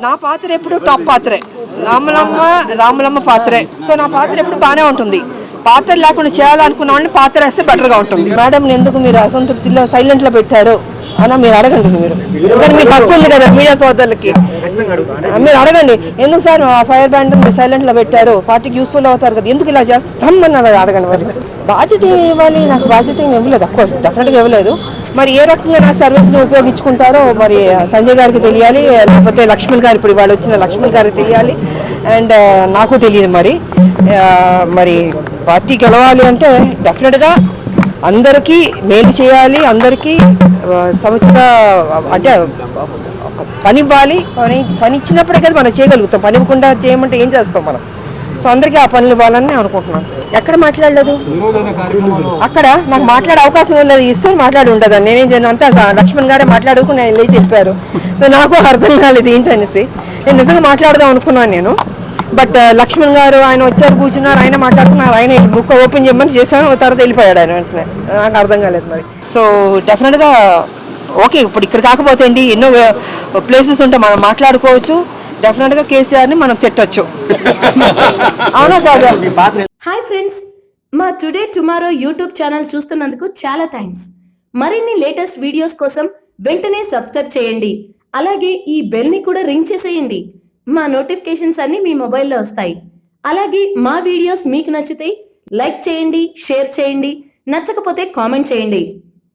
నా పాత్ర ఎప్పుడు టాప్ పాత్రే, రాములమ్మ పాత్రే. సో నా పాత్ర ఎప్పుడు బాగానే ఉంటుంది. పాత్ర లేకుండా చేయాలనుకున్న వాళ్ళని పాత్ర వేస్తే బెటర్గా ఉంటుంది. మేడం ఎందుకు మీరు అసంతృప్తిలో సైలెంట్లో పెట్టారు అన్న మీరు అడగండి. మీరు ఎందుకంటే మీకు హక్కు ఉంది కదా మీడియా సోదరులకి, మీరు అడగండి. ఎందుకు సార్ ఫైర్ బ్యాండ్ మీరు సైలెంట్లో పెట్టారు, పార్టీకి యూస్ఫుల్ అవుతారు కదా, ఎందుకు ఇలా చేస్తామని అలా అడగండి. మరి బాధ్యత ఏమి ఇవ్వాలి, నాకు బాధ్యత ఏమి ఇవ్వలేదు. అఫ్కోర్స్ డెఫినెట్గా ఇవ్వలేదు. మరి ఏ రకంగా నా సర్వీస్ని ఉపయోగించుకుంటారో మరి సంజయ్ గారికి తెలియాలి, లేకపోతే లక్ష్మణ్ గారు, ఇప్పుడు వాళ్ళు వచ్చిన లక్ష్మణ్ గారికి తెలియాలి, అండ్ నాకు తెలియదు. మరి పార్టీ గెలవాలి అంటే డెఫినెట్గా అందరికీ మేలు చేయాలి, అందరికీ సముచిత అంటే పని ఇవ్వాలి. పని ఇచ్చినప్పుడే కదా మనం చేయగలుగుతాం. పని ఇవ్వకుండా చేయమంటే ఏం చేస్తాం మనం? సో అందరికీ ఆ పనులు ఇవ్వాలని నేను అనుకుంటున్నాను. ఎక్కడ మాట్లాడలేదు, అక్కడ నాకు మాట్లాడే అవకాశం లేదు. ఇస్తే మాట్లాడి ఉండదు. నేనేం చేయను, అంతా లక్ష్మణ్ గారే మాట్లాడుకుని నేను లేచి చెప్పారు. నాకు అర్థం కాలేదు ఏంటనేసి. నేను నిజంగా మాట్లాడదాం అనుకున్నాను నేను. బట్ లక్ష్మణ్ గారు ఆయన వచ్చారు, కూర్చున్నారు, ఆయన మాట్లాడుతున్నారు, ఆయన బుక్ ఓపెన్ చేయమని చేశాను, తర్వాత వెళ్ళిపోయాడు ఆయన వెంటనే. నాకు అర్థం కాలేదు మరి. సో డెఫినెట్గా ఓకే, ఇప్పుడు ఇక్కడ కాకపోతే అండి ఎన్నో ప్లేసెస్ ఉంటే మనం మాట్లాడుకోవచ్చు. డెఫినెట్గా కేసీఆర్ని మనం తిట్టచ్చు. అవునా కాదా? హాయ్ ఫ్రెండ్స్, మా టుడే టుమారో యూట్యూబ్ ఛానల్ చూస్తున్నందుకు చాలా థ్యాంక్స్. మరిన్ని లేటెస్ట్ వీడియోస్ కోసం వెంటనే సబ్స్క్రైబ్ చేయండి. అలాగే ఈ బెల్ ని కూడా రింగ్ చేసేయండి. మా నోటిఫికేషన్స్ అన్ని మీ మొబైల్లో వస్తాయి. అలాగే మా వీడియోస్ మీకు నచ్చితే లైక్ చేయండి, షేర్ చేయండి, నచ్చకపోతే కామెంట్ చేయండి.